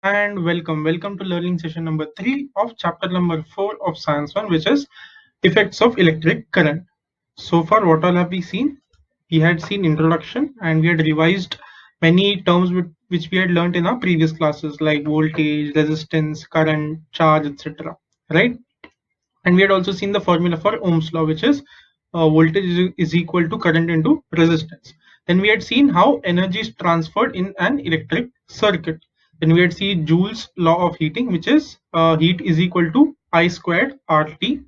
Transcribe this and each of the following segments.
And welcome to learning session number 3 of chapter number 4 of science 1, which is effects of electric current. So far, what all have we seen? We had seen introduction and we had revised many terms which we had learned in our previous classes like voltage, resistance, current, charge, etc. Right? And we had also seen the formula for Ohm's law, which is voltage is equal to current into resistance. Then we had seen how energy is transferred in an electric circuit. Then we had seen Joule's law of heating, which is heat is equal to I squared RT.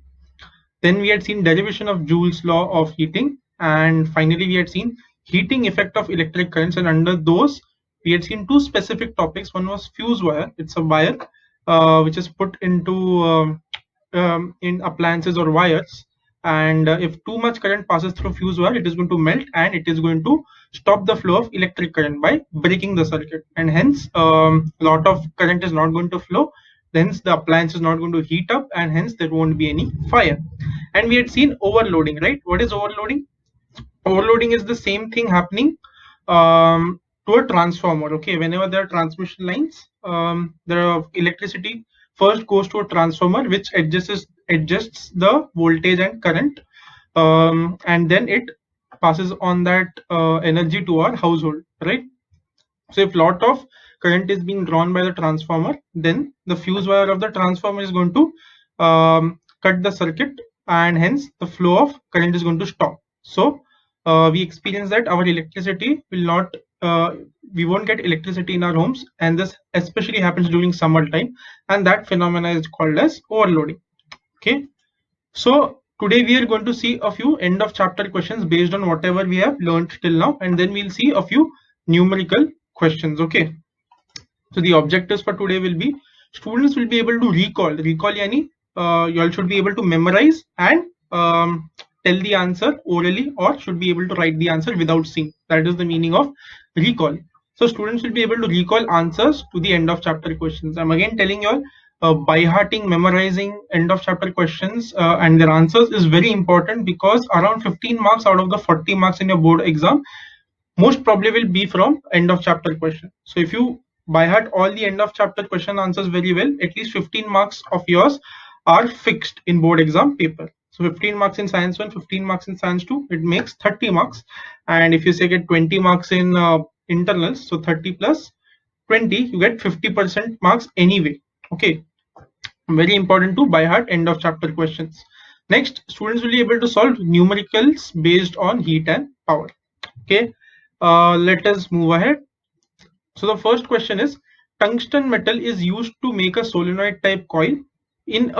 Then we had seen derivation of Joule's law of heating, and finally we had seen heating effect of electric currents. And under those, we had seen two specific topics. One was fuse wire. It's a wire which is put into in appliances or wires, and if too much current passes through fuse wire, it is going to melt and it is going to stop the flow of electric current by breaking the circuit, and hence a lot of current is not going to flow. Hence the appliance is not going to heat up, and hence there won't be any fire. And we had seen overloading, right? What is overloading? Overloading is the same thing happening to a transformer. Okay, whenever there are transmission lines, the electricity first goes to a transformer which adjusts the voltage and current, and then it passes on that energy to our household, right? So if lot of current is being drawn by the transformer, then the fuse wire of the transformer is going to cut the circuit, and hence the flow of current is going to stop. So we experience that our electricity will not, we won't get electricity in our homes, and this especially happens during summer time, and that phenomena is called as overloading. Okay, so today we are going to see a few end of chapter questions based on whatever we have learned till now, and then we'll see a few numerical questions. Okay, so the objectives for today will be students will be able to recall yani you all should be able to memorize and tell the answer orally, or should be able to write the answer without seeing. That is the meaning of recall. So students will be able to recall answers to the end of chapter questions. I'm again telling you all, by hearting, memorizing end of chapter questions and their answers is very important, because around 15 marks out of the 40 marks in your board exam most probably will be from end of chapter question. So if you by heart all the end of chapter question answers very well, at least 15 marks of yours are fixed in board exam paper. So 15 marks in science 1, 15 marks in science 2, it makes 30 marks. And if you say get 20 marks in internals, so 30 plus 20, you get 50% marks anyway. Okay, very important to by heart end of chapter questions. Next, students will be able to solve numericals based on heat and power. Okay, let us move ahead. So the first question is, tungsten metal is used to make a solenoid type coil in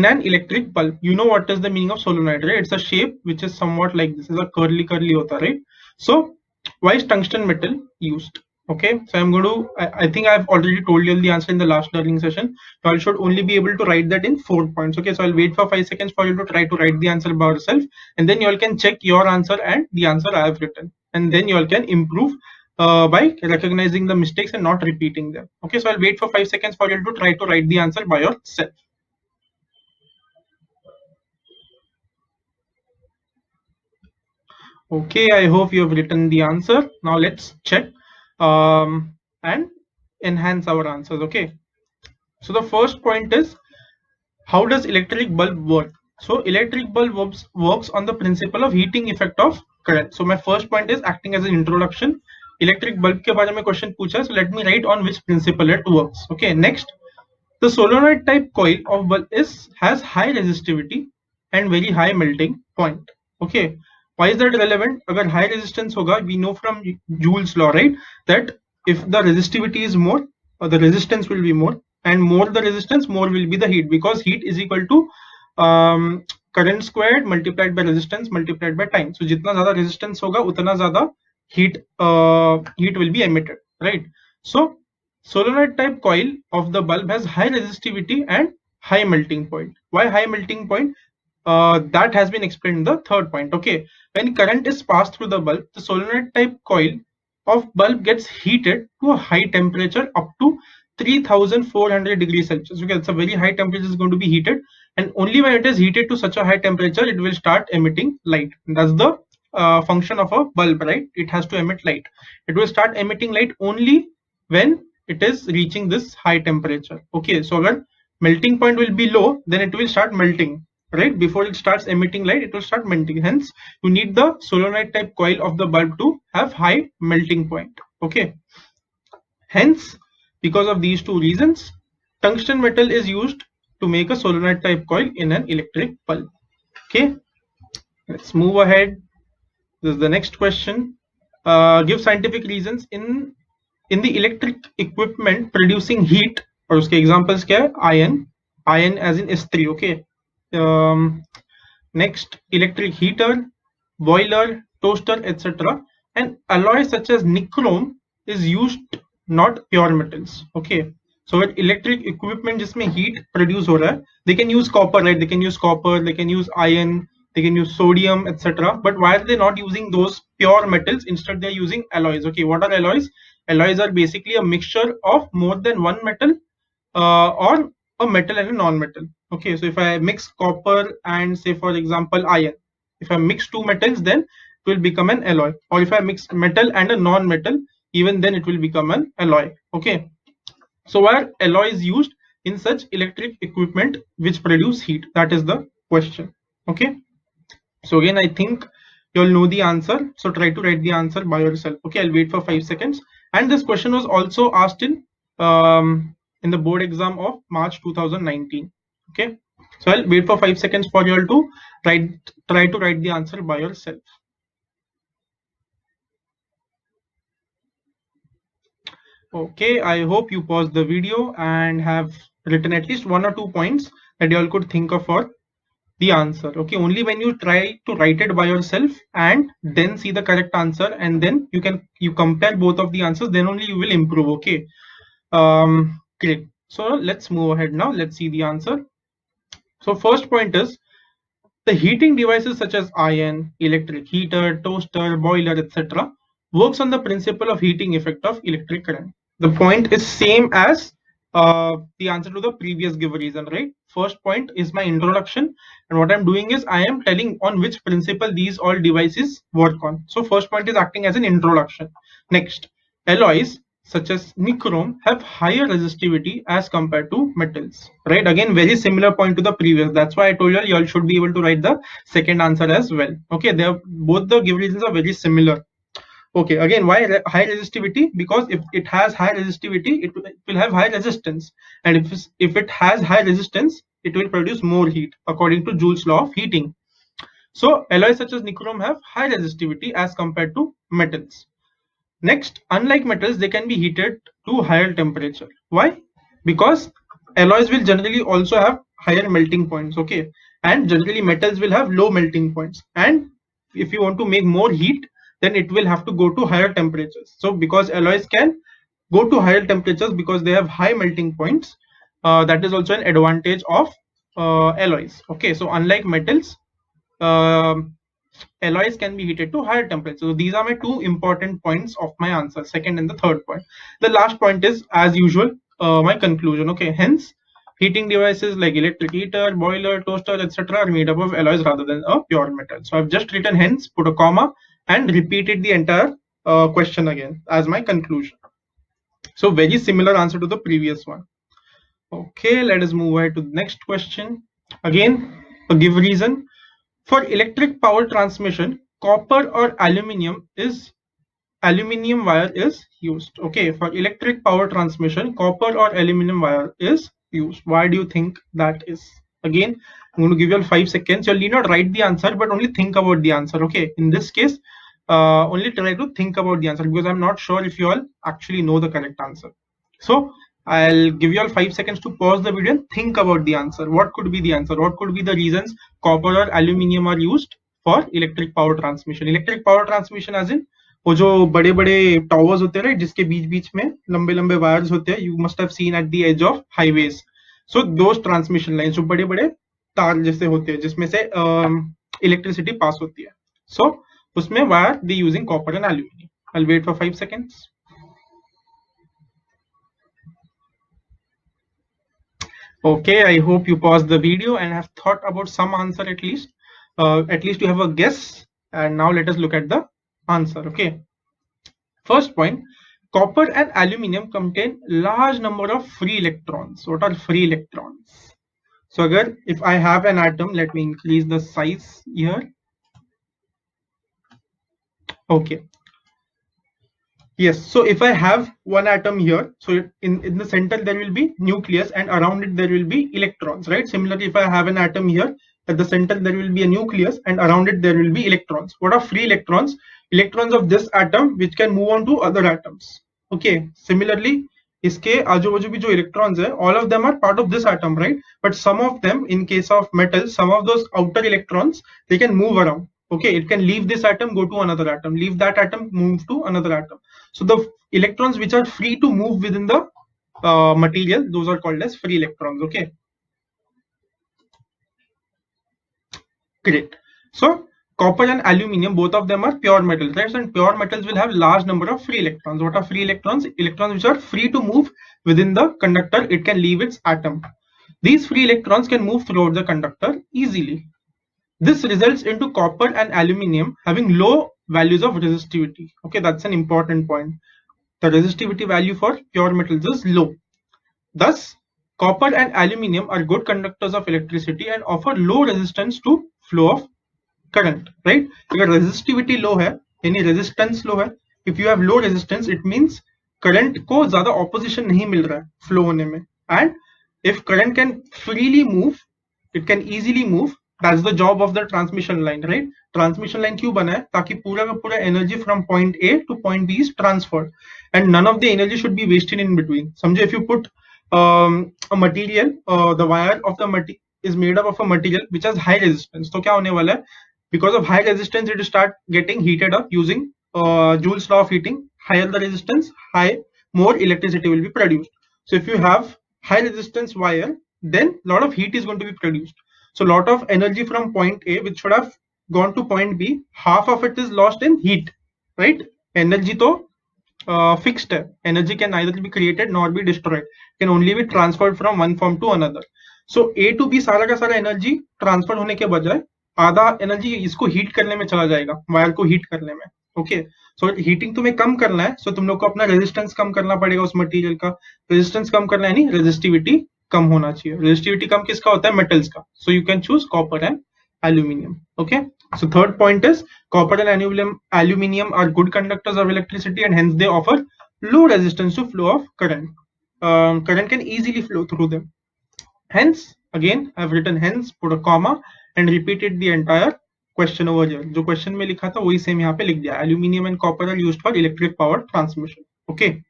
an electric bulb. You know what is the meaning of solenoid, right? It's a shape which is somewhat like this, is a curly hota, right? So why is tungsten metal used? Okay, so I'm going to, I think I've already told you the answer in the last learning session. You all should only be able to write that in 4 points. Okay, so I'll wait for 5 seconds for you to try to write the answer by yourself, and then you all can check your answer and the answer I have written, and then you all can improve by recognizing the mistakes and not repeating them. Okay, so I'll wait for 5 seconds for you to try to write the answer by yourself. Okay, I hope you have written the answer. Now let's check and enhance our answers. Okay, so the first point is, how does electric bulb work? So electric bulb works on the principle of heating effect of current. So my first point is acting as an introduction. Electric bulb के बारे में question पूछा, so let me write on which principle it works. Okay, next, the solenoid type coil of bulb has high resistivity and very high melting point. Okay, why is that relevant? Agar high resistance hoga, we know from Joule's law, right, that if the resistivity is more, the resistance will be more, and more the resistance, more will be the heat, because heat is equal to current squared multiplied by resistance multiplied by time. So jitna zyada resistance hoga, utna zyada heat will be emitted, right? So solenoid type coil of the bulb has high resistivity and high melting point. Why high melting point? That has been explained in the third point. Okay, when current is passed through the bulb, the solenoid type coil of bulb gets heated to a high temperature up to 3400 degrees Celsius. Okay, it's a very high temperature is going to be heated, and only when it is heated to such a high temperature, it will start emitting light. That's the function of a bulb, right? It has to emit light. It will start emitting light only when it is reaching this high temperature. Okay, so agar melting point will be low, then it will start melting, right? Before it starts emitting light, it will start melting. Hence, you need the solenoid type coil of the bulb to have high melting point. Okay. Hence, because of these two reasons, tungsten metal is used to make a solenoid type coil in an electric bulb. Okay, let's move ahead. This is the next question. Give scientific reasons in the electric equipment producing heat. और उसके examples क्या है? Iron as in S3. Okay. Next, electric heater, boiler, toaster, etc. And alloys such as nichrome is used, not pure metals. Okay. So electric equipment जिसमें heat produce हो रहा है, they can use copper, right? They can use copper, they can use iron, they can use sodium, etc. But why are they not using those pure metals? Instead, they're using alloys. Okay, what are alloys? Alloys are basically a mixture of more than one metal or a metal and a non-metal. Okay, so if I mix copper and say for example iron, if I mix two metals, then it will become an alloy. Or if I mix metal and a non-metal, even then it will become an alloy. Okay, so why are alloys used in such electric equipment which produce heat? That is the question. Okay, so again, I think you'll know the answer, so try to write the answer by yourself. Okay, I'll wait for 5 seconds. And this question was also asked in the board exam of March 2019. Okay, so I'll wait for 5 seconds for you all to try to write the answer by yourself. Okay, I hope you paused the video and have written at least 1 or 2 points that you all could think of for the answer. Okay, only when you try to write it by yourself and then see the correct answer, and then you compare both of the answers, then only you will improve. Okay, great. So let's move ahead now. Let's see the answer. So first point is, the heating devices such as iron, electric heater, toaster, boiler, etc. works on the principle of heating effect of electric current. The point is same as the answer to the previous give reason, right? First point is my introduction, and what I'm doing is I am telling on which principle these all devices work on. So first point is acting as an introduction. Next, alloys such as nichrome have higher resistivity as compared to metals, right? Again, very similar point to the previous. That's why I told you all should be able to write the second answer as well. Okay, they are both the give reasons are very similar. Okay, again, why high resistivity? Because if it has high resistivity, it will have high resistance, and if it has high resistance, it will produce more heat according to Joule's law of heating. So alloys such as nichrome have high resistivity as compared to metals. Next, unlike metals, they can be heated to higher temperature. Why? Because alloys will generally also have higher melting points, okay? And generally metals will have low melting points. And if you want to make more heat, then it will have to go to higher temperatures. So because alloys can go to higher temperatures because they have high melting points, that is also an advantage of alloys. Okay, so unlike metals, alloys can be heated to higher temperatures. So these are my two important points of my answer, second and the third point. The last point is, as usual, my conclusion. Okay, hence heating devices like electric heater, boiler, toaster, etc. are made up of alloys rather than a pure metal. So I've just written hence, put a comma, and repeated the entire question again as my conclusion. So very similar answer to the previous one. Okay, let us move ahead to the next question. Again, a give reason. For electric power transmission, copper or aluminium wire is used. Okay, for electric power transmission, copper or aluminum wire is used. Why do you think that is? Again, I'm going to give you all 5 seconds. You'll need not write the answer, but only think about the answer. Okay, in this case, only try to think about the answer, because I'm not sure if you all actually know the correct answer. So I'll give you all 5 seconds to pause the video and think about the answer. What could be the answer? What could be the reasons copper or aluminium are used for electric power transmission? Electric power transmission as in वो जो बड़े बड़े towers होते हैं, right, जिसके बीच बीच में लंबे लंबे वायर्स होते हैं, you must have seen at the edge of highways. So those transmission line जो बड़े बड़े तार जैसे होते हैं जिसमें से इलेक्ट्रिसिटी पास होती है, सो उसमें wire they using copper and aluminium. I will wait for 5 seconds. Okay, I hope you paused the video and have thought about some answer at least. At least you have a guess. And now let us look at the answer. Okay. First point, copper and aluminium contain large number of free electrons. What are free electrons? So agar if I have an atom, let me increase the size here. Okay. Yes, so if I have one atom here, so in the center there will be nucleus and around it there will be electrons, right? Similarly, if I have an atom here, at the center there will be a nucleus and around it there will be electrons. What are free electrons? Electrons of this atom which can move on to other atoms. Okay, similarly, इसके आजू बाजू भी जो electrons है, all of them are part of this atom, right? But some of them, in case of metal, some of those outer electrons, they can move around. Okay, it can leave this atom, go to another atom, leave that atom, move to another atom. So the electrons which are free to move within the material, those are called as free electrons. Okay, great. So copper and aluminium, both of them are pure metals, right? And pure metals will have large number of free electrons. What are free electrons? Electrons which are free to move within the conductor. It can leave its atom. These free electrons can move throughout the conductor easily. This results into copper and aluminium having low values of resistivity. Okay, that's an important point. The resistivity value for pure metals is low. Thus, copper and aluminium are good conductors of electricity and offer low resistance to flow of current, right? Because resistivity low है, यानी resistance low है. If you have low resistance, it means current को ज़्यादा opposition नहीं मिल रहा है flow होने में. And if current can freely move, it can easily move. That's the job of the transmission line, right? Transmission line क्यों बना है? ताकि पूरा का पूरा energy from point A to point B is transferred, and none of the energy should be wasted in between. समझो, if you put a material, the wire of the material is made up of a material which has high resistance, तो क्या होने वाला है? Because of high resistance, it will start getting heated up using Joule's law of heating. Higher the resistance, more electricity will be produced. So if you have high resistance wire, then a lot of heat is going to be produced. So a lot of energy from point A, which should have gone to point B, half of it is lost in heat, right? Energy to fixed है. Energy can neither be created nor be destroyed. It can only be transferred from one form to another. So A to B सारा का सारा energy transfer होने के बजाय आधा energy इसको heat करने में चला जाएगा, वायर को हीट करने में. ओके, सो हीटिंग तुम्हें कम करना है, सो तुम लोग को अपना रेजिस्टेंस कम करना पड़ेगा. उस मटेरियल का रेजिस्टेंस कम करना है, यानी रेजिस्टिविटी कम होना चाहिए. रेजिस्टिविटी कम किसका होता है? मेटल्स का. So you can choose copper and aluminium. Okay, so third point is copper and aluminium are good conductors of electricity and hence they offer low resistance to flow of current. Current can easily flow through them. Hence, again I've written hence, put a comma and repeated the entire question over here. जो question में लिखा था वही same यहाँ पे लिख दिया. Aluminium and copper are used for electric power transmission. Okay,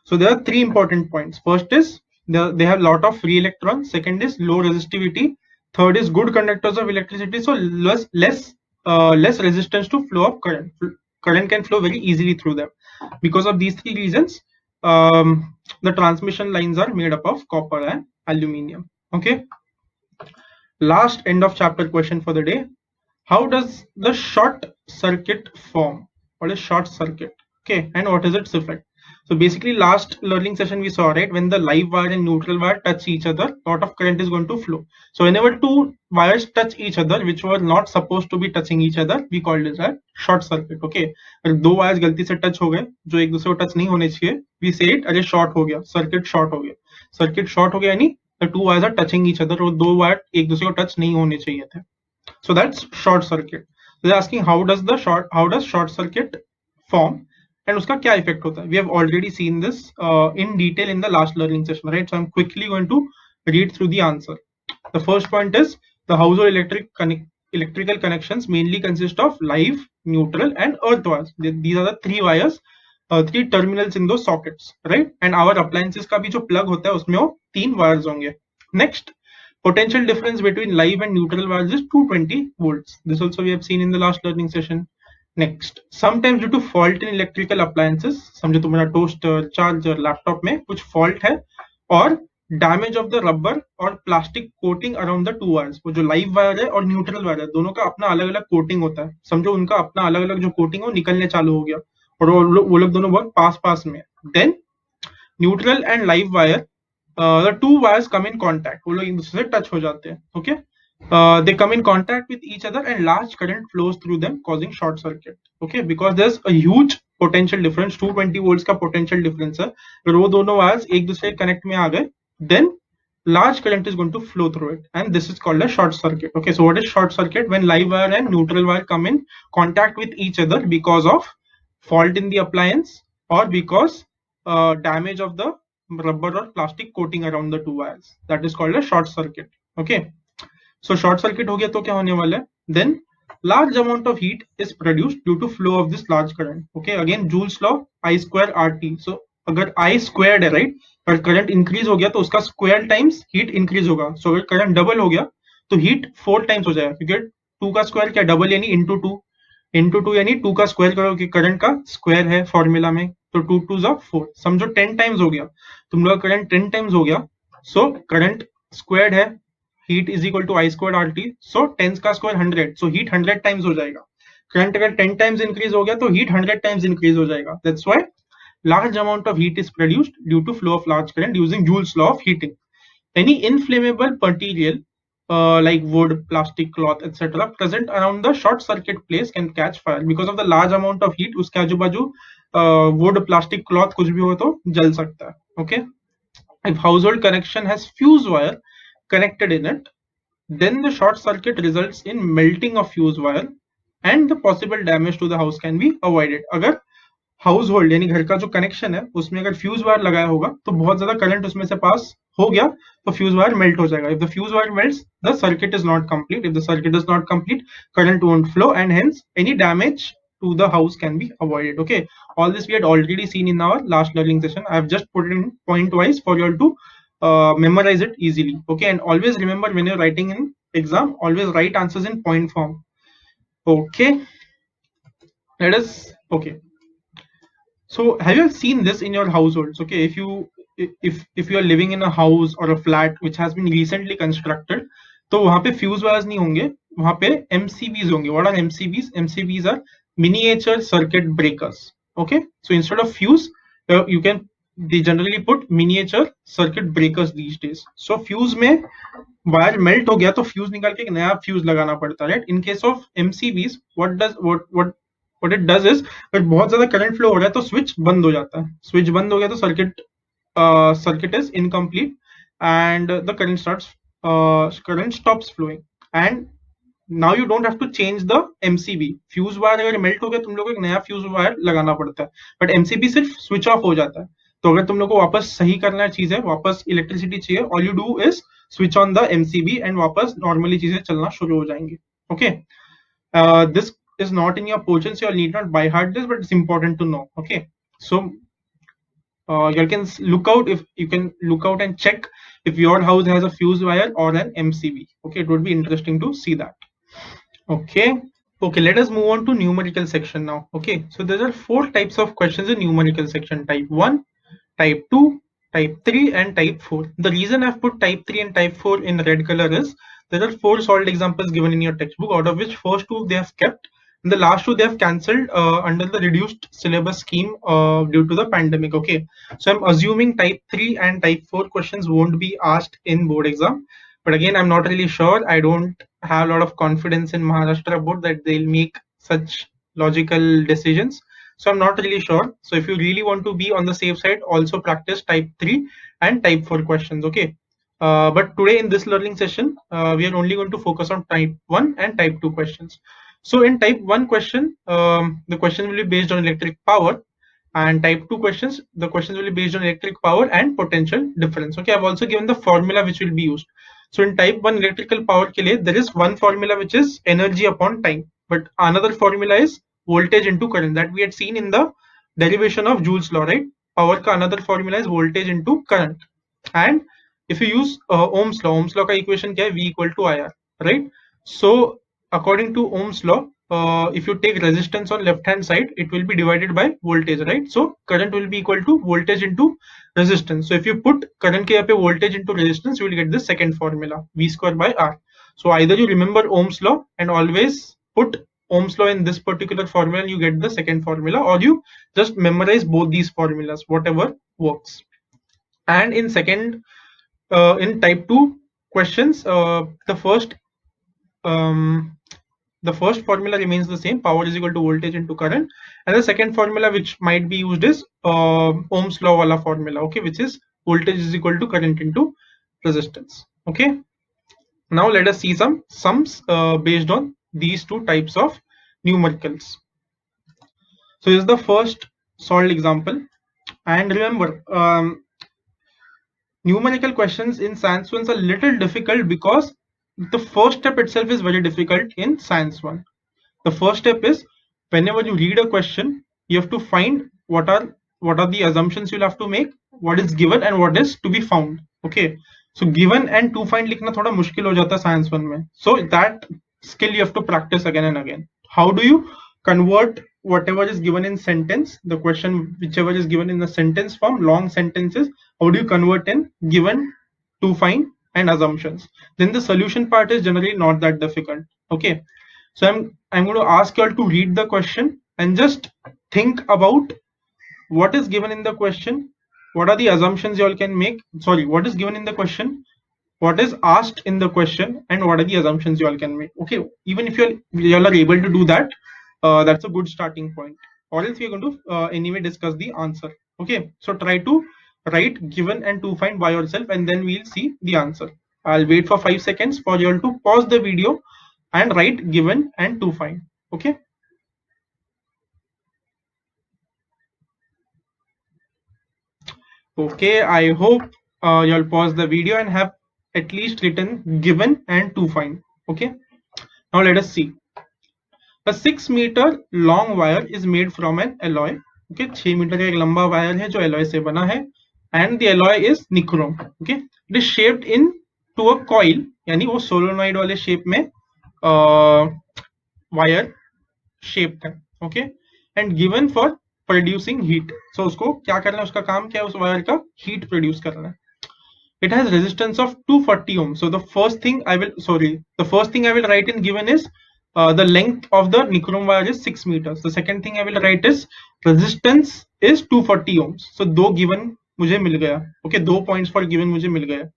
so there are three important points. First is they have lot of free electrons. Second is low resistivity. Third is good conductors of electricity, so less resistance to flow of current. Current can flow very easily through them. Because of these three reasons, the transmission lines are made up of copper and aluminium. Okay. Last end of chapter question for the day. How does the short circuit form? What is short circuit? Okay, and what is its effect? So basically, last learning session we saw, right, when the live wire and neutral wire touch each other, lot of current is going to flow. So whenever two wires touch each other which were not supposed to be touching each other, we called it a short circuit. Okay, अगर दो wires गलती से touch हो गए जो एक दूसरे को touch नहीं होने चाहिए, we say it अरे short हो गया, circuit short हो गया. Circuit short हो गया यानी the two wires are touching each other, और दो wire एक दूसरे को touch नहीं होने चाहिए थे. So that's short circuit. So they're asking how does short circuit form and उसका क्या effect होता है. We have already seen this in detail in the last learning session, right? So I'm quickly going to read through the answer. The first point is the household electrical connections mainly consist of live, neutral and earth wires. These are the three wires, three terminals in those sockets, right? And our appliances का भी जो plug होता है उसमें वो तीन wires होंगे. Next, potential difference between live and neutral wires is 220 volts. This also we have seen in the last learning session. Next, sometimes due to fault in electrical appliances, समझो तुम्हारा टोस्टर, चार्जर, लैपटॉप में कुछ fault है, और damage of the rubber और plastic coating around the two wires. वो जो live wire है और न्यूट्रल वायर है, दोनों का अपना अलग अलग कोटिंग होता है. समझो उनका अपना अलग अलग जो कोटिंग है वो निकलने चालू हो गया और वो लोग दोनों बहुत पास पास में. Then neutral and live wire, the two wires come in contact, वो लोग एक दूसरे से टच हो जाते हैं. Okay, they come in contact with each other and large current flows through them, causing short circuit. Okay, because there's a huge potential difference, 220 volts का potential difference है. अगर वो दोनों wires एक दूसरे connect में आ गए, then large current is going to flow through it, and this is called a short circuit. Okay, so what is short circuit? When live wire and neutral wire come in contact with each other because of fault in the appliance or because damage of the rubber or plastic coating around the two wires. That is called a short circuit. Okay. So short circuit हो गया तो क्या होने वाला है? Then large amount of heat is produced due to flow of this large current. Okay, again Joule's law, I square RT. So अगर I squared है, right, पर करंट इंक्रीज हो गया तो उसका स्क्वायर टाइम्स हीट इंक्रीज होगा. सो अगर current double हो गया तो हीट 4 टाइम्स हो जाएगा, क्योंकि 2 का स्क्वायर क्या, डबल यानी इंटू टू यानी 2 का स्क्वायर करो कि करंट का स्क्वायर है फॉर्मूला में, तो 2 2 जा 4, समझो 10 टाइम्स हो गया. तुम लोग करंट 10 टाइम्स हो गया, सो करंट स्क्वायर्ड है, heat is equal to I squared RT, so 10 का स्क्वायर 100, so heat 100 टाइम्स हो जाएगा. करंट अगर 10 टाइम्स इंक्रीज हो गया तो heat 100 टाइम्स इंक्रीज हो जाएगा. That's why large amount of heat is produced due to flow of large current using Joule's law of heating. Any inflammable material like wood, plastic, cloth, etc. present around the short circuit place can catch fire because of the large amount of heat. उसके आजू बाजू wood, plastic, cloth कुछ भी हो तो जल सकता है. Okay. If household connection has fuse wire connected in it, then the short circuit results in melting of fuse wire and the possible damage to the house can be avoided. अगर house hold यानी घर का जो connection है उसमें अगर fuse wire लगाया होगा तो बहुत ज्यादा करंट उसमें से पास हो गया तो फ्यूज वायर मेल्ट हो जाएगा. If the fuse wire melts, the circuit is not complete. If the circuit is not complete, current won't flow and hence any damage to the house can be avoided. Okay, all this we had already seen in our last learning session. I have just put it in point wise for you all to memorize it easily. Okay, and always remember when you're writing in exam, always write answers in point form. Okay, let us, okay, so have you seen this in your households? Okay, if you are living in a house or a flat which has been recently constructed, तो वहां पे fuse wires नहीं होंगे, वहां पे MCBs होंगे. What are MCBs? MCBs are miniature circuit breakers. Okay, so instead of fuse, you can, they generally put miniature circuit breakers these days. So fuse में wire melt हो गया तो फ्यूज निकाल के एक नया फ्यूज लगाना पड़ता है, right. In case of MCBs, what it does is, अगर बहुत ज्यादा करंट फ्लो हो रहा है तो स्विच बंद हो जाता है. स्विच बंद हो गया तो circuit is incomplete and the current stops flowing, and now you don't have to change the MCB. Fuse wire अगर मेल्ट हो गया तुम लोग को एक नया फ्यूज वायर लगाना पड़ता है, बट MCB सिर्फ स्विच ऑफ हो जाता है. तो अगर तुम लोग को वापस सही करना है चीजें, वापस इलेक्ट्रिसिटी चाहिए, all you do is switch on the MCB and वापस normally चीजें चलना शुरू हो जाएंगी. Okay, this is not in your portion, so you need not by heart this, but it's important to know. Okay, so you can look out, if you can look out and check if your house has a fuse wire or an MCB. Okay, it would be interesting to see that. Okay, let us move on to numerical section now. Okay, so there are 4 types of questions in numerical section: type 1, type 2, type 3 and type 4. The reason I've put type 3 and type 4 in red color is there are 4 solved examples given in your textbook, out of which first 2 they have kept and the last 2 they have cancelled under the reduced syllabus scheme due to the pandemic. Okay, so I'm assuming type 3 and type 4 questions won't be asked in board exam, but again I'm not really sure. I don't have a lot of confidence in Maharashtra board that they'll make such logical decisions. So I'm not really sure. So if you really want to be on the safe side, also practice type 3 and type 4 questions. Okay. But today in this learning session, we are only going to focus on type 1 and type 2 questions. So in type 1 question, the question will be based on electric power, and type 2 questions, the questions will be based on electric power and potential difference. Okay, I've also given the formula which will be used. So in type 1 electrical power ke liye, there is one formula which is energy upon time, but another formula is voltage into current, that we had seen in the derivation of Joule's law, right? Power ka another formula is voltage into current, and if you use Ohm's law ka equation kya hai? V equal to IR, right? So according to Ohm's law, if you take resistance on left hand side, it will be divided by voltage, right? So current will be equal to voltage into resistance. So if you put current ke pe voltage into resistance, you will get the second formula, V square by R. So either you remember Ohm's law and always put Ohm's law in this particular formula and you get the second formula, or you just memorize both these formulas, whatever works. And in second, in type 2 questions, the first the first formula remains the same, power is equal to voltage into current, and the second formula which might be used is Ohm's law wala formula, okay, which is voltage is equal to current into resistance. Okay, now let us see some sums based on these two types of numericals. So this is the first solved example, and remember, numerical questions in science 1 is a little difficult because the first step itself is very difficult in science 1. The first step is, whenever you read a question, you have to find what are the assumptions you'll have to make, what is given and what is to be found. Okay, so given and to find लिखना थोड़ा मुश्किल हो जाता है science 1 में. So that skill you have to practice again and again. How do you convert whatever is given in sentence, the question whichever is given in the sentence form, long sentences, how do you convert in given, to find and assumptions? Then the solution part is generally not that difficult. Okay, so I'm going to ask you all to read the question and just think about what is given in the question, what are the assumptions you all can make. Sorry, what is given in the question, what is asked in the question, and what are the assumptions you all can make. Okay, even if you all are able to do that, that's a good starting point. Or else we are going to anyway discuss the answer. Okay, so try to write given and to find by yourself, and then we'll see the answer. I'll wait for 5 seconds for you all to pause the video and write given and to find. Okay. Okay, I hope you'll pause the video and have at least written given and to find. Okay, now let us see. A 6-meter long wire is made from an alloy. Okay, 6 metre का एक लंबा wire है जो alloy से बना है, and the alloy is nichrome. Okay, it is shaped in to a coil, यानी वो solenoid वाले shape में wire shaped है. Okay, and given for producing heat. So उसको क्या करना है, उसका काम क्या है, उस वायर का heat produce करना है. It has resistance of 240 ohms. So the first thing I will write in given is the length of the nichrome wire is 6 meters. The second thing I will write is resistance is 240 ohms. So दो given मुझे मिल गया. Okay, 2 points for given मुझे मिल गया.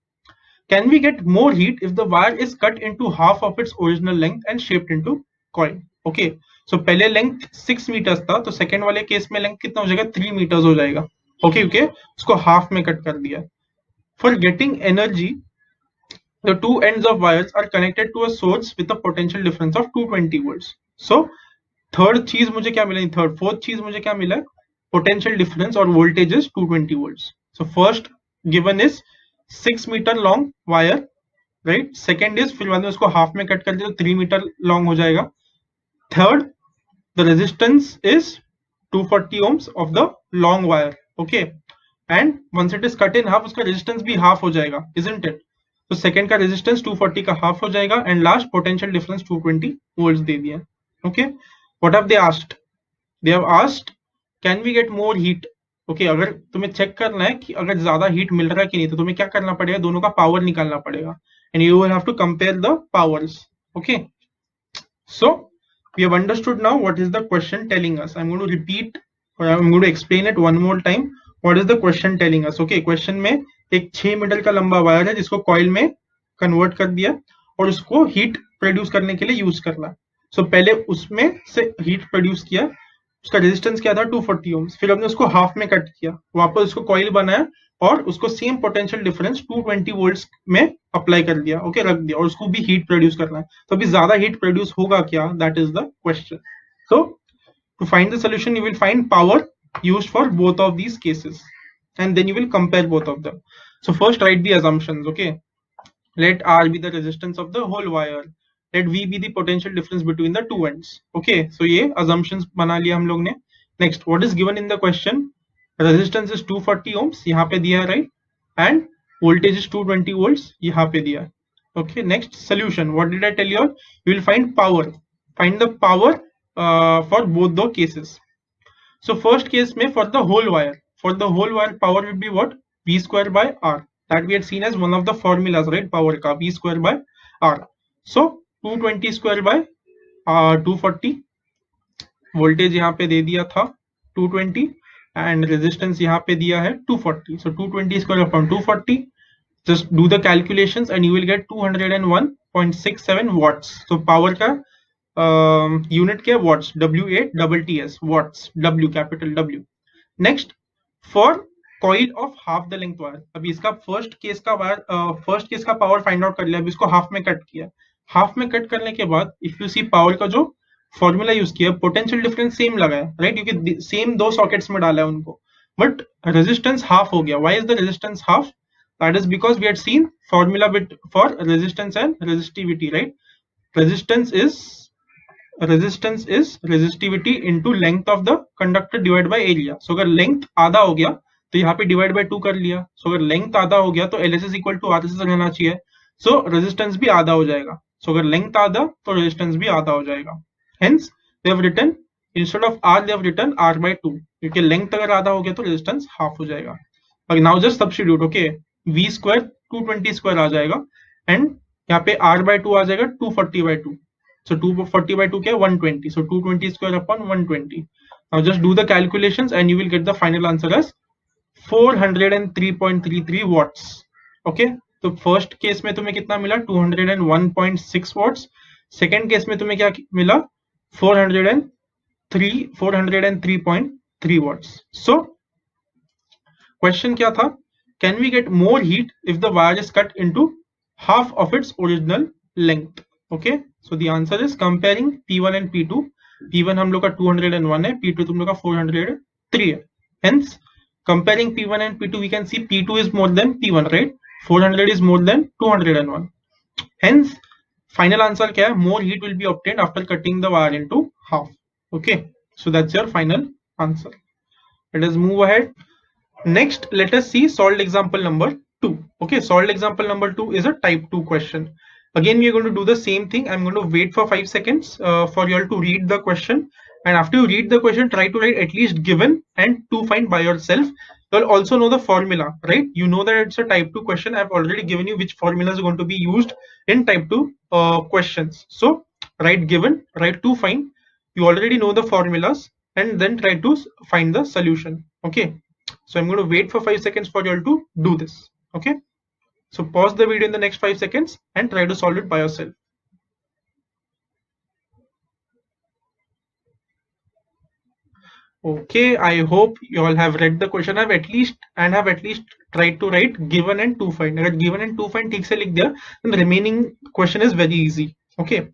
Can we get more heat if the wire is cut into half of its original length and shaped into coil? Okay, so पहले length 6 meters था, तो second वाले case में length कितना हो जाएगा, 3 meters हो जाएगा. Okay, उसको half में cut कर दिया. For getting energy, the two ends of wires are connected to a source with a potential difference of 220 volts. So third चीज मुझे क्या मिला, fourth चीज मुझे क्या मिला, potential difference और voltage is 220 volts. So first given is 6 meter long wire, right? Second is, फिर बाद में उसको half में cut कर दिया तो 3 meter long हो जाएगा. Third, the resistance is 240 ohms of the long wire. Okay, and once it is cut in half, उसका resistance भी half हो जाएगा, isn't it? तो second का resistance 240 का half हो जाएगा, and last potential difference 220 volts दे दिया. Okay, what have they asked? They have asked, can we get more heat? Okay, अगर तुम्हें चेक करना है कि अगर ज्यादा हीट मिल रहा है कि नहीं, तो तुम्हें क्या करना पड़ेगा, दोनों का पावर निकालना पड़ेगा, and you will have to compare the powers. Okay, so we have understood now what is the question telling us. I'm going to repeat, or I'm going to explain it one more time. What is the question telling us? Okay, question में एक 6 metre का लंबा wire है जिसको coil में convert कर दिया और उसको हीट प्रोड्यूस करने के लिए यूज करना. सो पहले उसमें से हीट प्रोड्यूस किया, उसका रेजिस्टेंस क्या था, 240 ohms. फिर हमने उसको हाफ में कट किया, वापस उसको कॉइल बनाया और उसको सेम पोटेंशियल डिफरेंस 220 वोल्ट्स में अप्लाई कर दिया. ओके, रख दिया, और उसको भी हीट प्रोड्यूस करना है. तो अभी ज्यादा हीट प्रोड्यूस होगा क्या, that is the question. So to find the solution you will find power used for both of these cases, and then you will compare both of them. So first write the assumptions. Okay, let R be the resistance of the whole wire, let V be the potential difference between the two ends. Okay, so ये assumptions बना लिया हम लोग ने. Next, what is given in the question? Resistance is 240 ohms, यहाँ पे दिया है, right? And voltage is 220 volts, यहाँ पे दिया है. Okay, next, solution. What did I tell you? You will find power. Find the power for both the cases. So first case में for the whole wire power will be what? V square by R. That we had seen as one of the formulas, right? Power का V square by R. So 220 square by 240. Voltage यहाँ पे दे दिया था 220 and resistance यहाँ पे दिया है 240. So 220 square upon 240. Just do the calculations and you will get 126.67 watts. So power का यूनिट क्या है watts, W8TTS watts, W capital W. Next for coil of half the length wire. अभी इसका first case का power find out कर लिया. अभी इसको हाफ में कट किया. हाफ में कट करने के बाद इफ यू सी पावर का जो फॉर्मूला यूज किया, पोटेंशियल डिफरेंस सेम लगा है, राइट, क्योंकि सेम दो सॉकेट्स में डाला है उनको, बट रेजिस्टेंस हाफ हो गया. Why is the resistance half? That is because we had seen formula bit for resistance and resistivity, right. Resistance is resistivity into length of the conductor divided by area. So अगर length आधा हो गया तो यहाँ पे divide by 2 कर लिया. So अगर length आधा हो गया तो LS is equal to RS रहना चाहिए. So resistance भी आधा हो जाएगा. So अगर length आधा तो resistance भी आधा हो जाएगा. Hence they have written, instead of R they have written R by 2, क्योंकि length अगर आधा हो गया तो resistance half हो जाएगा. Okay, now just substitute. Okay, V square 220 square आ जाएगा and यहाँ पे R by 2 आ जाएगा 240 by 2. So 240 by 2 क्या है 120. So 220 square upon 120. Now just do the calculations and you will get the final answer as 403.33 watts. Okay. तो first case में तुम्हें कितना मिला 201.6 watts. सेकेंड केस में तुम्हें क्या मिला 403.3 watts. So क्वेश्चन क्या था? Can we get more heat if the wire is cut into half of its original length? Okay, so the answer is comparing P1 and P2. P1 हम लोग का 201 है, P2 तुम लोग का 403 है. Hence, comparing P1 and P2, we can see P2 is more than P1, right? 400 is more than 201. Hence, final answer क्या है? More heat will be obtained after cutting the wire into half. Okay, so that's your final answer. Let us move ahead. Next, let us see solved example number 2. Okay, solved example number 2 is a type 2 question. Again, we are going to do the same thing. I'm going to wait for 5 seconds for you all to read the question. And after you read the question, try to write at least given and to find by yourself. You'll also know the formula, right? You know that it's a type 2 question. I've already given you which formula is going to be used in type 2 questions. So write given, write to find. You already know the formulas and then try to find the solution. Okay. So I'm going to wait for 5 seconds for you all to do this. Okay. So pause the video in the next 5 seconds and try to solve it by yourself. Okay, I hope you all have read the question. Have at least tried to write given and to find. अगर given and to find ठीक से लिख दिया, then the remaining question is very easy. Okay.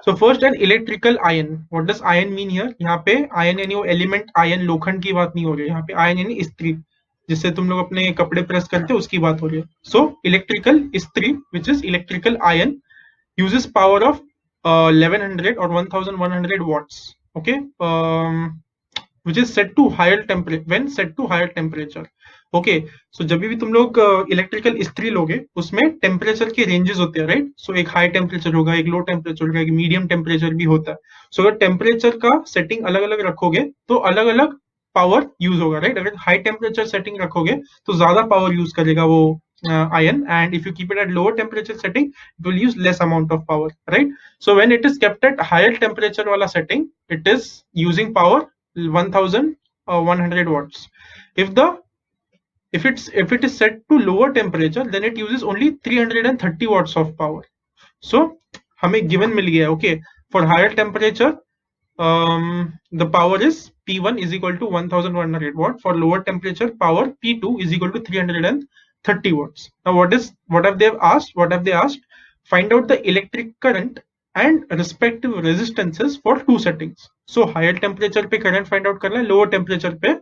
So first, an electrical iron. What does iron mean here? यहाँ पे iron यानी वो element iron लोखंड की बात नहीं हो रही है. यहाँ पे iron यानी इस्त्री, जिससे तुम लोग अपने कपड़े प्रेस करते हो उसकी बात हो रही है. So electrical इस्त्री, which is electrical iron, uses power of 1100 or 1100 watts. Okay. Which is set to higher temperature when set to higher temperature. Okay, so जब भी तुम लोग इलेक्ट्रिकल इस्त्री लोगे उसमें टेम्परेचर के रेंजेस होते हैं, राइट. सो एक हाई टेम्परेचर होगा, एक लो टेम्परेचर होगा, एक मीडियम टेम्परेचर भी होता है. सो अगर टेम्परेचर का सेटिंग अलग अलग रखोगे तो अलग अलग पावर यूज होगा, राइट. अगर हाई टेम्परेचर सेटिंग रखोगे तो ज्यादा पावर यूज करेगा वो iron, and if you keep it at lower temperature setting it will use less amount of power, right. So when it is kept at higher temperature wala setting, it is using power 1100 watts. If it is set to lower temperature, then it uses only 330 watts of power. So हमें given मिल गया. Okay, for higher temperature the power is P1 is equal to 1100 watt. For lower temperature power P2 is equal to 330 watts. Now what have they asked? Find out the electric current and respective resistances for two settings. So higher temperature पे current find out करना है, lower temperature पे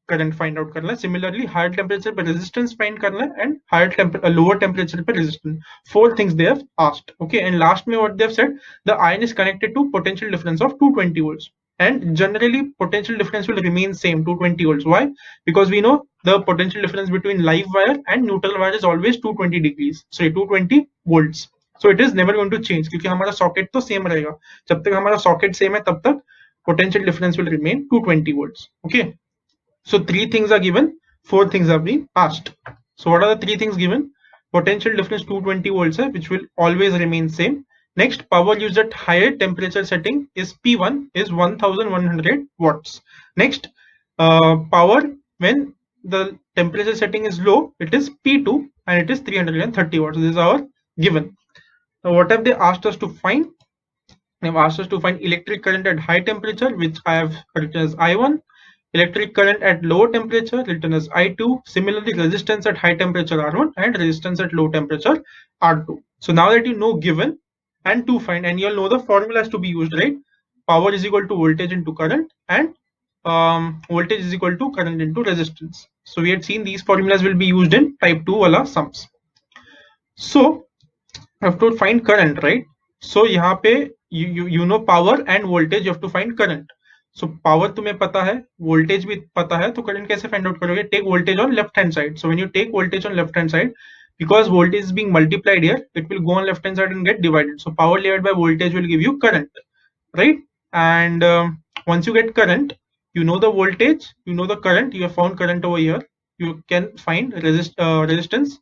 current find out करना है. Similarly higher temperature पे resistance find करना है and lower temperature पे resistance. 4 things they have asked. Okay, and last में what they have said, the iron is connected to potential difference of 220 volts. And generally potential difference will remain same, 220 volts. Why? Because we know the potential difference between live wire and neutral wire is always 220 degrees. So 220 volts. So it is never going to change क्योंकि हमारा socket तो same रहेगा. जब तक हमारा socket same है तब तक potential difference will remain 220 volts. Okay. So 3 things are given, 4 things are being asked. So what are the 3 things given? Potential difference 220 volts है, which will always remain same. Next, power used at higher temperature setting is P1 is 1100 watts. Next, power when the temperature setting is low, it is P2 and it is 330 watts. This is our given. Now what have they asked us to find? They've asked us to find electric current at high temperature, which I have written as I1. Electric current at low temperature, written as I2. Similarly, resistance at high temperature R1 and resistance at low temperature R2. So now that you know given and to find, and you'll know the formulas to be used, right? Power is equal to voltage into current, and voltage is equal to current into resistance. So we had seen these formulas will be used in type 2 wala sums. So I have to find current, right? So यहाँ पे you know power and voltage, you have to find current. So power तुम्हें पता है, voltage भी पता है, तो current कैसे find out करोगे? Take voltage on left hand side. So when you take voltage on left hand side, because voltage is being multiplied here, it will go on left hand side and get divided. So power divided by voltage will give you current, right? And once you get current, you know the voltage, you know the current, you have found current over here. You can find resistance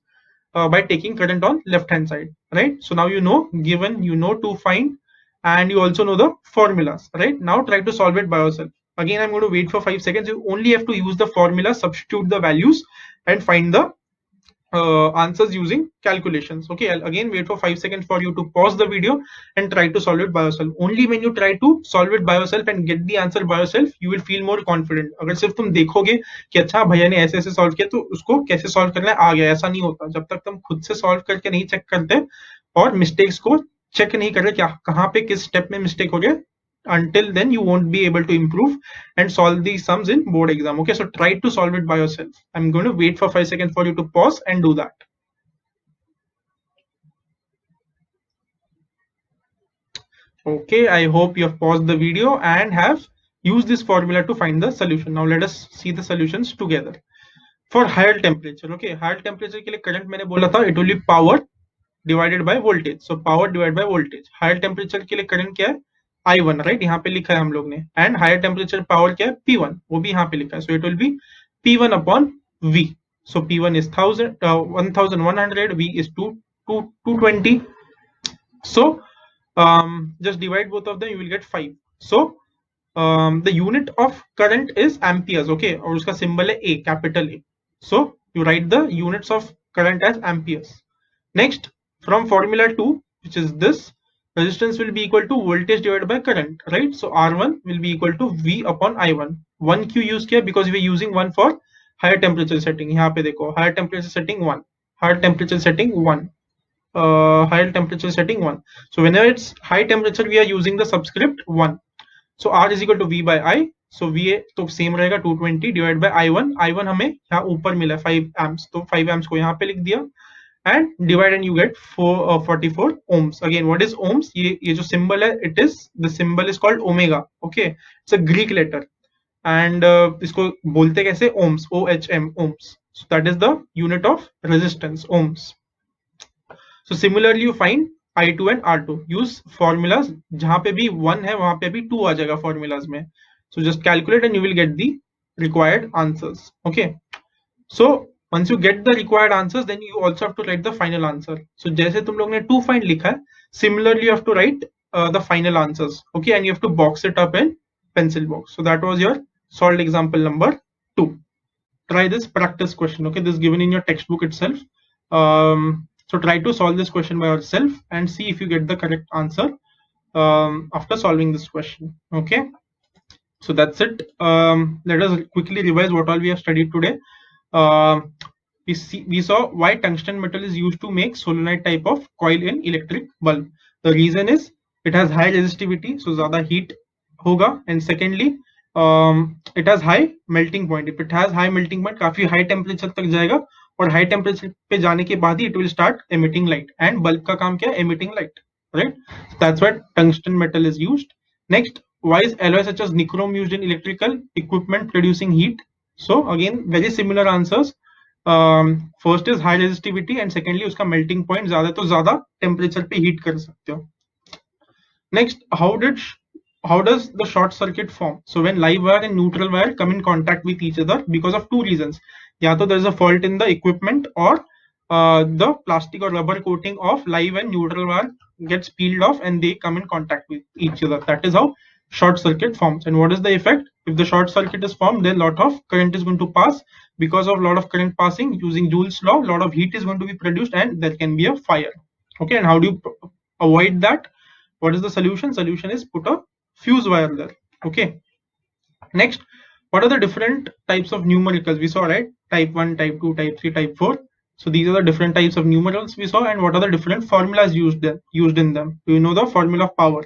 by taking current on left hand side, right? So now you know given, you know to find, and you also know the formulas, right? Now try to solve it by yourself. Again, I'm going to wait for 5 seconds. You only have to use the formula, substitute the values, and find the answers using calculations. Okay, I'll again wait for 5 seconds for you to pause the video and try to solve it by yourself. Only when you try to solve it by yourself and get the answer by yourself, you will feel more confident. अगर सिर्फ तुम देखोगे कि अच्छा भैया ने ऐसे ऐसे सॉल्व किया तो उसको कैसे सॉल्व करना है आ गया, ऐसा नहीं होता जब तक तुम खुद से सॉल्व करके नहीं चेक करते और मिस्टेक्स को चेक नहीं कर रहे क्या कहाँ पे किस स्टेप में मिस्टेक हो गया. Until then you won't be able to improve and solve these sums in board exam. Okay, so try to solve it by yourself. I'm going to wait for 5 seconds for you to pause and do that. Okay, I hope you have paused the video and have used this formula to find the solution. Now let us see the solutions together. For higher temperature, okay, higher temperature के लिए current मैंने बोला था, it will be power divided by voltage. So power divided by voltage. Higher temperature के लिए current क्या है? I1, right? यहाँ पे लिखा है हम लोग ने. And higher temperature power क्या है? P1. वो भी यहाँ पे लिखा है. So it will be P1 upon V. So P1 is 1100, V is 220. So just divide both of them, you will get 5. So the unit of current is amperes, okay? और उसका symbol है A, capital A. So you write the units of current as amperes. Next, from formula 2, which is this, resistance will be equal to voltage divided by current, right? So R1 will be equal to V upon I1. 1 क्यों use किया? Because we are using 1 for higher temperature setting. यहाँ पे देखो, higher temperature setting 1, higher temperature setting 1, higher temperature setting 1. So whenever it's high temperature, we are using the subscript 1. So R is equal to V by I. So V तो same रहेगा 220 divided by I1. I1 हमें यहाँ ऊपर मिला 5 amps, तो 5 amps को यहाँ पे लिख दिया and divide and you get 44 ohms. Again, what is ohms? ये जो symbol है, it is, the symbol is called omega. Okay, it's a Greek letter and इसको बोलते कैसे? Ohms, OHM, ohms. So that is the unit of resistance, ohms. So similarly you find I2 and R2. Use formulas. जहाँ पे भी 1 है वहाँ पे भी 2 आ जाएगा formulas में. So just calculate and you will get the required answers. Okay. So once you get the required answers, then you also have to write the final answer. So जैसे तुम लोग ने to find लिखा है, similarly you have to write the final answers. Okay, and you have to box it up in pencil box. So that was your solved example number 2. Try this practice question. Okay, this is given in your textbook itself. So try to solve this question by yourself and see if you get the correct answer after solving this question. Okay, so that's it. Let us quickly revise what all we have studied today. We saw why tungsten metal is used to make solenoid type of coil in electric bulb. The reason is it has high resistivity, so ज़्यादा heat होगा, and secondly it has high melting point. If it has high melting point, काफी high temperature तक जाएगा और high temperature पे जाने के बाद ही it will start emitting light, and bulb का काम क्या है? Emitting light, right? So that's why tungsten metal is used. Next, why is alloy such as nichrome used in electrical equipment producing heat? So again, very similar answers. First is high resistivity and secondly उसका melting point ज़्यादा तो ज़्यादा temperature पे heat कर सकते हो. Next, how does the short circuit form? So when live wire and neutral wire come in contact with each other because of two reasons. या तो there is a fault in the equipment or the plastic or rubber coating of live and neutral wire gets peeled off and they come in contact with each other. That is how short circuit forms. And what is the effect? If the short circuit is formed, then lot of current is going to pass. Because of lot of current passing, using Joule's law, lot of heat is going to be produced and there can be a fire. Okay, and how do you avoid that? What is the solution? Solution is put a fuse wire there. Okay. Next, what are the different types of numericals we saw, right? Type 1, type 2, type 3, type 4. So these are the different types of numerals we saw, and what are the different formulas used in them? Do you know the formula of power?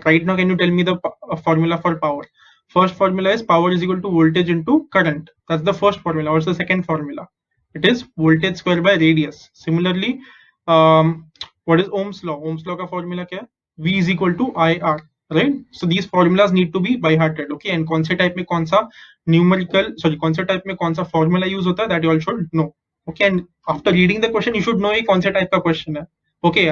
Right now, can you tell me the formula for power? First formula is power is equal to voltage into current. That's the first formula. What's the second formula? It is voltage square by radius. Similarly, what is Ohm's law? Ohm's law का formula क्या है? V is equal to IR, right? So these formulas need to be by hearted, okay? And कौन से type में कौन सा कौन से type में कौन सा formula use होता है, that you all should know, okay? And after reading the question, you should know ये कौन से type का question है, okay?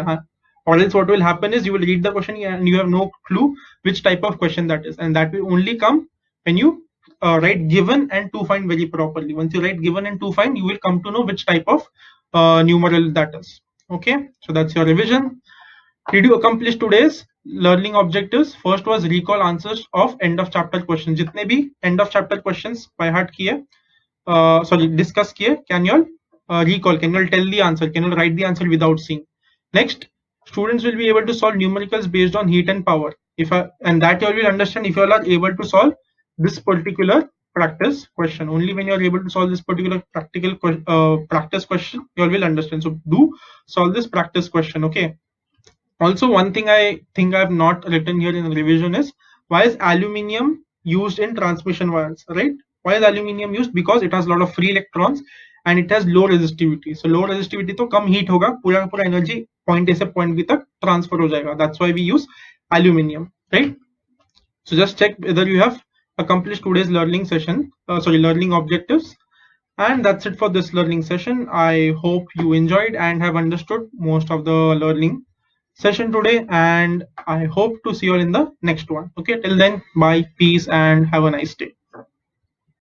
Or else what will happen is you will read the question and you have no clue which type of question that is, and that will only come when you write given and to find very properly. Once you write given and to find, you will come to know which type of numeral that is. Okay, so that's your revision. Did you accomplish today's learning objectives? First was recall answers of end of chapter questions. जितने भी end of chapter questions by heart किए, discuss किए, can you all recall? Can you all tell the answer? Can you all write the answer without seeing? Next, students will be able to solve numericals based on heat and power. And that you all will understand if you all are able to solve this particular practice question. Only when you are able to solve this particular practice question, you all will understand. So do solve this practice question, okay? Also, one thing I think I have not written here in revision is, why is aluminium used in transmission wires, right? Why is aluminium used? Because it has a lot of free electrons and it has low resistivity. So low resistivity तो कम heat होगा, पूरा का पूरा energy point A से point B तक transfer हो जाएगा. That's why we use aluminium, right? So just check whether you have accomplished today's learning session, learning objectives. And that's it for this learning session. I hope you enjoyed and have understood most of the learning session today, and I hope to see you all in the next one. Okay, till then, bye, peace, and have a nice day.